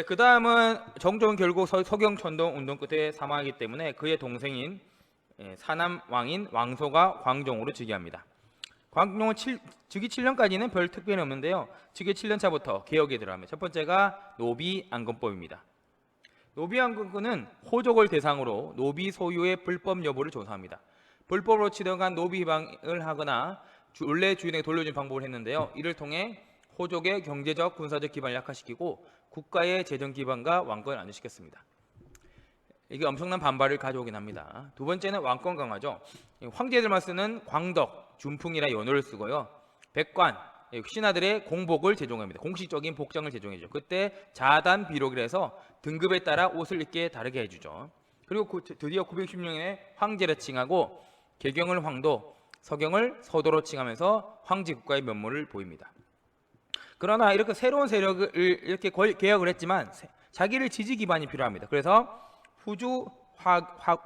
그 다음은 정종은 결국 서경천동 운동 끝에 사망하기 때문에 그의 동생인 사남 왕인 왕소가 광종으로 즉위합니다. 광종은 즉위 7년까지는 별 특별히 없는데요. 즉위 7년 차부터 개혁에 들어갑니다. 첫 번째가 노비안건법입니다. 노비안건은 호족을 대상으로 노비 소유의 불법 여부를 조사합니다. 불법으로 취득한 노비 희방을 하거나 원래 주인에게 돌려준 방법을 했는데요. 이를 통해 호족의 경제적, 군사적 기반을 약화시키고 국가의 재정 기반과 왕권을 안정시켰습니다. 이게 엄청난 반발을 가져오긴 합니다. 두 번째는 왕권 강화죠. 황제들만 쓰는 광덕, 준풍이라 연호를 쓰고요. 백관, 신하들의 공복을 제공합니다. 공식적인 복장을 제공해주죠. 그때 자단 비록이라 해서 등급에 따라 옷을 입게 다르게 해주죠. 그리고 드디어 916년에 황제를 칭하고 개경을 황도, 서경을 서도로 칭하면서 황제 국가의 면모를 보입니다. 그러나 이렇게 새로운 세력을 이렇게 개혁을 했지만 자기를 지지 기반이 필요합니다. 그래서 후주,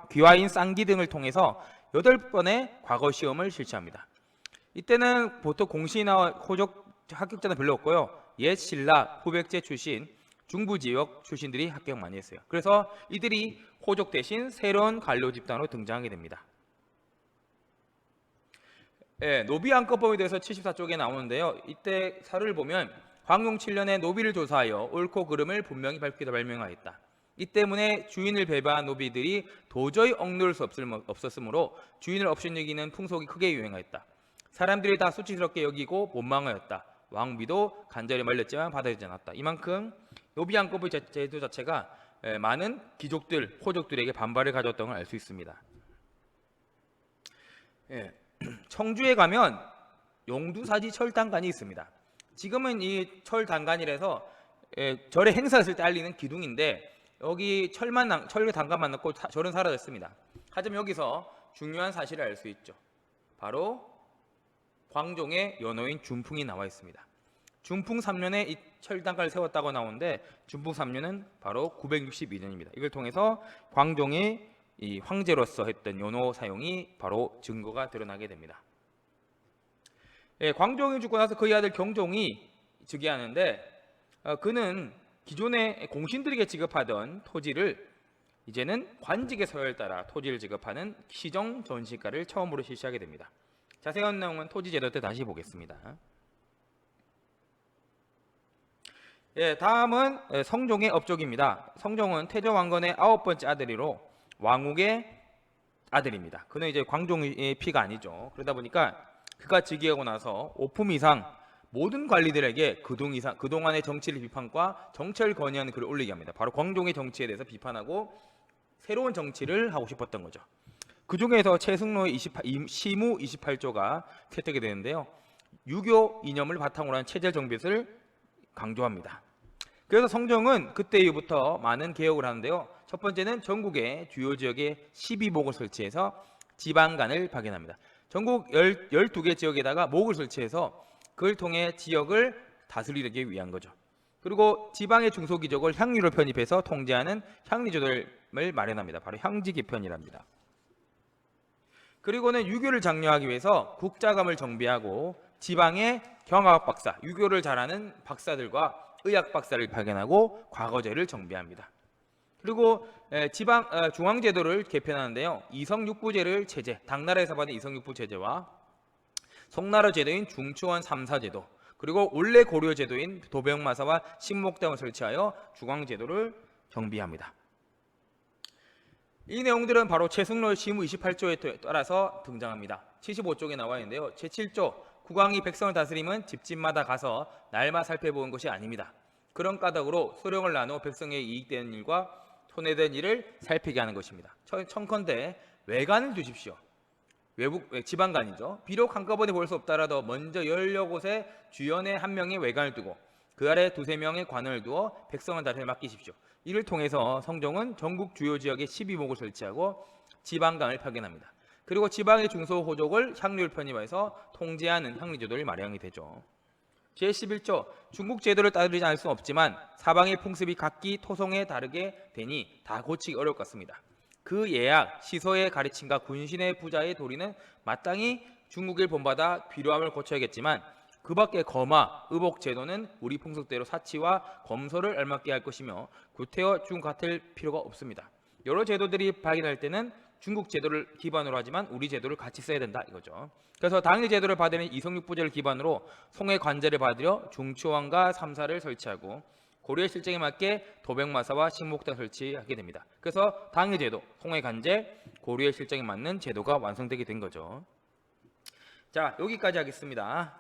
귀화인, 쌍기 등을 통해서 8번의 과거 시험을 실시합니다. 이때는 보통 공시나 호족 합격자는 별로 없고요. 옛 신라, 후백제 출신, 중부 지역 출신들이 합격 많이 했어요. 그래서 이들이 호족 대신 새로운 관료 집단으로 등장하게 됩니다. 노비안건법에 대해서 74쪽에 나오는데요. 이때 사료를 보면 광용 7년에 노비를 조사하여 옳고 그름을 분명히 밝히다 발명하였다. 이 때문에 주인을 배반한 노비들이 도저히 억누를 수 없었으므로 주인을 업신여기는 풍속이 크게 유행하였다. 사람들이 다 수치스럽게 여기고 원망하였다. 왕비도 간절히 말렸지만 받아들이지 않았다. 이만큼 노비안건법 제도 자체가 많은 귀족들, 호족들에게 반발을 가져왔던 걸 알 수 있습니다. 청주에 가면 용두사지 철단간이 있습니다. 지금은 이 철단간이라서 절에 행사했을 때 알리는 기둥인데 여기 철단간만 넣고 절은 사라졌습니다. 하지만 여기서 중요한 사실을 알 수 있죠. 바로 광종의 연호인 준풍이 나와 있습니다. 준풍 3년에 이 철단간을 세웠다고 나오는데 준풍 3년은 바로 962년입니다. 이걸 통해서 광종이 이 황제로서 했던 연호 사용이 바로 증거가 드러나게 됩니다. 광종이 죽고 나서 그의 아들 경종이 즉위하는데 그는 기존의 공신들에게 지급하던 토지를 이제는 관직의 서열에 따라 토지를 지급하는 시정 전시가를 처음으로 실시하게 됩니다. 자세한 내용은 토지 제도 때 다시 보겠습니다. 다음은 성종의 업적입니다. 성종은 태조 왕건의 9번째 아들이로 왕욱의 아들입니다. 그는 이제 광종의 피가 아니죠. 그러다 보니까 그가 즉위하고 나서 5품 이상 모든 관리들에게 그동안의 정치를 비판과 정치를 건의하는 글을 올리게 합니다. 바로 광종의 정치에 대해서 비판하고 새로운 정치를 하고 싶었던 거죠. 그 중에서 최승로의 시무 28조가 채택이 되는데요. 유교 이념을 바탕으로 한 체제 정비를 강조합니다. 그래서 성종은 그때 이후부터 많은 개혁을 하는데요. 첫 번째는 전국의 주요 지역에 12목을 설치해서 지방간을 파견합니다. 전국 12개 지역에다가 목을 설치해서 그걸 통해 지역을 다스리기 위한 거죠. 그리고 지방의 중소기족을 향리로 편입해서 통제하는 향리조들을 마련합니다. 바로 향지기편이랍니다. 그리고는 유교를 장려하기 위해서 국자감을 정비하고 지방의 경학 박사, 유교를 잘하는 박사들과 의학 박사를 파견하고 과거제를 정비합니다. 그리고 중앙제도를 개편하는데요. 이성육부제를 체제, 당나라에서 받은 이성육부 체제와 송나라 제도인 중추원 3사제도, 그리고 원래 고려 제도인 도병마사와 신목당을 설치하여 중앙제도를 정비합니다. 이 내용들은 바로 최승로의 시무 28조에 따라서 등장합니다. 75쪽에 나와 있는데요. 제7조 국왕이 백성을 다스림은 집집마다 가서 날마 살펴보는 것이 아닙니다. 그런 까닭으로 소령을 나누어 백성에 이익되는 일과 손해되는 일을 살피게 하는 것입니다. 청컨대 외관을 두십시오. 외국 지방간이죠. 비록 한꺼번에 볼 수 없다라도 먼저 여러 곳에 주연의 한 명의 외관을 두고 그 아래 2-3명의 관원을 두어 백성을 다스려 맡기십시오. 이를 통해서 성종은 전국 주요 지역에 12목을 설치하고 지방간을 파견합니다. 그리고 지방의 중소호족을 향리를 편입해서 통제하는 향리제도를 마련하게 되죠. 제11조 중국 제도를 따르지 않을 수는 없지만 사방의 풍습이 각기 토성에 다르게 되니 다 고치기 어려울 것 같습니다. 그 예약, 시소의 가르침과 군신의 부자의 도리는 마땅히 중국을 본받아 필요함을 고쳐야겠지만 그 밖에 거마, 의복 제도는 우리 풍속대로 사치와 검소를 알맞게 할 것이며 구태여 중 같을 필요가 없습니다. 여러 제도들이 발견할 때는 중국 제도를 기반으로 하지만 우리 제도를 같이 써야 된다 이거죠. 그래서 당일 제도를 받으는 이성육부제를 기반으로 송해 관제를 받으려 중추원과 삼사를 설치하고 고려의 실정에 맞게 도백마사와 식목대 설치하게 됩니다. 그래서 당일 제도, 송해 관제, 고려의 실정에 맞는 제도가 완성되게 된 거죠. 자, 여기까지 하겠습니다.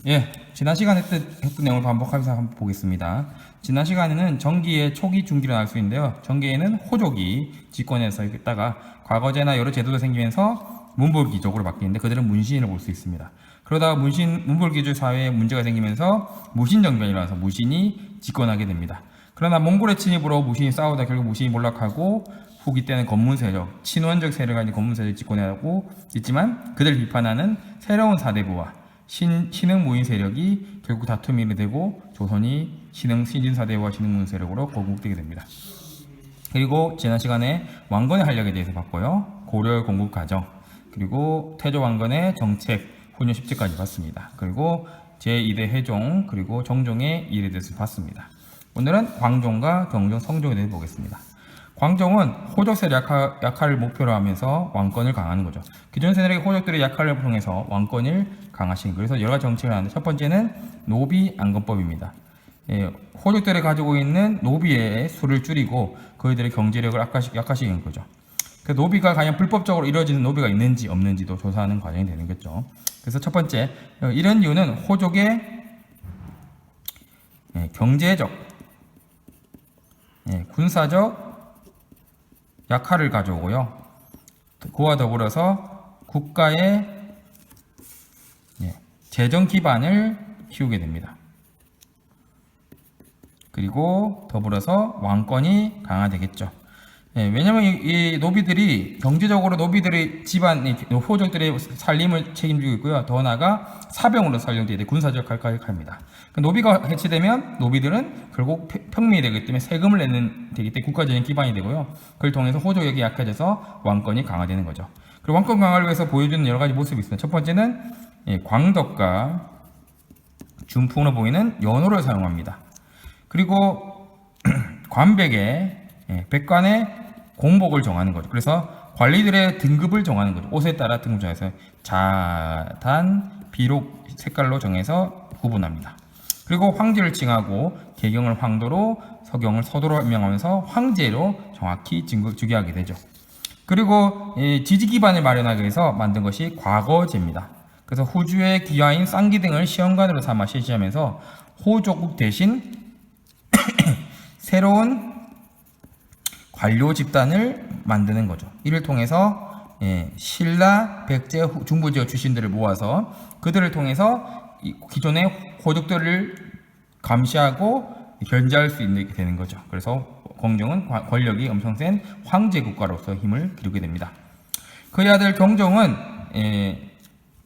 예, 지난 시간에 했던 내용을 반복하면서 한번 보겠습니다. 지난 시간에는 정기의 초기 중기를 알 수 있는데요. 정기에는 호족이 집권해서 있다가 과거제나 여러 제도가 생기면서 문벌귀족으로 바뀌는데 그들은 문신을 볼 수 있습니다. 그러다가 문벌귀족 사회에 문제가 생기면서 무신정변이 일어나서 무신이 집권하게 됩니다. 그러나 몽골의 침입으로 무신이 싸우다 결국 무신이 몰락하고 후기 때는 건문 세력, 친원적 세력이 아닌 건문 세력이 집권하고 있지만 그들 비판하는 새로운 사대부와 신흥 무인 세력이 결국 다툼이 되고 조선이 신진 사대부와 신흥 무인 세력으로 건국되게 됩니다. 그리고 지난 시간에 왕건의 활약에 대해서 봤고요. 고려의 건국 과정, 그리고 태조 왕건의 정책, 훈련 10제까지 봤습니다. 그리고 제2대 회종, 그리고 정종의 일에 대해서 봤습니다. 오늘은 광종과 경종, 성종에 대해서 보겠습니다. 광종은 호족 세력 약화를 목표로 하면서 왕권을 강화하는 거죠. 기존 세력의 호족들의 약화를 통해서 왕권을 강화시킨 거예요. 그래서 여러 가지 정책을 하는데 첫 번째는 노비 안건법입니다. 호족들이 가지고 있는 노비의 수를 줄이고 그들의 경제력을 약화시키는 거죠. 그 노비가 과연 불법적으로 이루어지는 노비가 있는지 없는지도 조사하는 과정이 되는 거죠. 그래서 첫 번째, 이런 이유는 호족의 경제적, 군사적 약화를 가져오고요. 그와 더불어서 국가의 재정 기반을 키우게 됩니다. 그리고 더불어서 왕권이 강화되겠죠. 왜냐하면 이 노비들이 경제적으로 노비들의 집안 호족들의 살림을 책임지고 있고요. 더 나아가 사병으로 살려야 돼 군사적 역할까지 합니다. 노비가 해체되면 노비들은 결국 평민이 되기 때문에 세금을 내는 되기 때문에 국가적인 기반이 되고요. 그걸 통해서 호족력이 약해져서 왕권이 강화되는 거죠. 그리고 왕권 강화를 위해서 보여주는 여러 가지 모습이 있습니다. 첫 번째는 광덕과 준풍으로 보이는 연호를 사용합니다. 그리고 관백의 백관의 공복을 정하는 거죠. 그래서 관리들의 등급을 정하는 거죠. 옷에 따라 등급 정해서 자단, 비록 색깔로 정해서 구분합니다. 그리고 황제를 칭하고 개경을 황도로, 서경을 서도로 명하면서 황제로 정확히 즉위하게 되죠. 그리고 지지 기반을 마련하기 위해서 만든 것이 과거제입니다. 그래서 후주의 귀화인 쌍기 등을 시험관으로 삼아 실시하면서 호족국 대신 새로운 관료 집단을 만드는 거죠. 이를 통해서 신라, 백제, 중부지역 출신들을 모아서 그들을 통해서 기존의 호족들을 감시하고 견제할 수 있게 되는 거죠. 그래서 광종은 권력이 엄청 센 황제 국가로서 힘을 기르게 됩니다. 그의 아들 경종은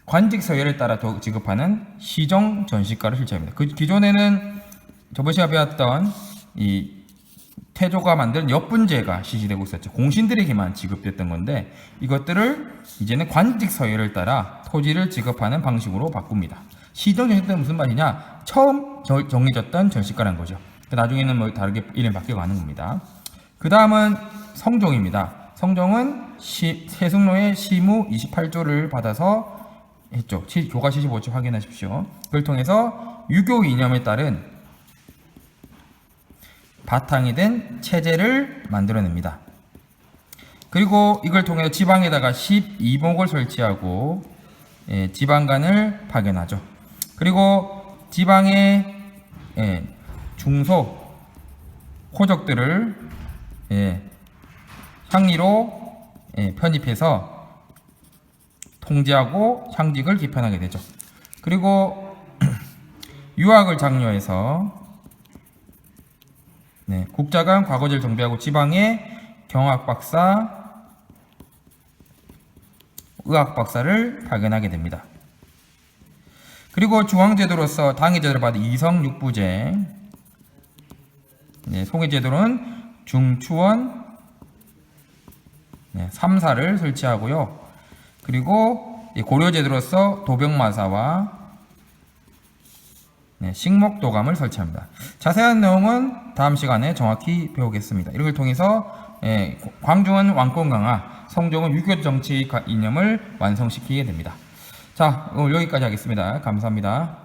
관직 서열에 따라 지급하는 시정 전시가를 실시합니다. 그 기존에는 저번 시간에 배웠던 이 태조가 만든 역분제가 실시되고 있었죠. 공신들에게만 지급됐던 건데 이것들을 이제는 관직 서열을 따라 토지를 지급하는 방식으로 바꿉니다. 시정 전시가는 무슨 말이냐? 처음 정해졌던 전시가라는 거죠. 나중에는 뭐 다르게 이름이 바뀌어가는 겁니다. 그 다음은 성종입니다. 성종은 세승로의 시무 28조를 받아서 했죠. 교과 75조 확인하십시오. 그걸 통해서 유교 이념에 따른 바탕이 된 체제를 만들어냅니다. 그리고 이걸 통해 지방에다가 12목을 설치하고 지방간을 파견하죠. 그리고 지방의 중소 호족들을 향리로 편입해서 통제하고 향직을 기편하게 되죠. 그리고 유학을 장려해서 국자관 과거제를 정비하고 지방의 경학박사, 의학박사를 파견하게 됩니다. 그리고 중앙제도로서 당의제도를 받은 이성육부제, 송해제도는 중추원, 삼사를 설치하고요. 그리고 고려제도로서 도병마사와 식목도감을 설치합니다. 자세한 내용은 다음 시간에 정확히 배우겠습니다. 이걸 통해서 광중은 왕권 강화, 성종은 유교 정치 이념을 완성시키게 됩니다. 자, 오늘 여기까지 하겠습니다. 감사합니다.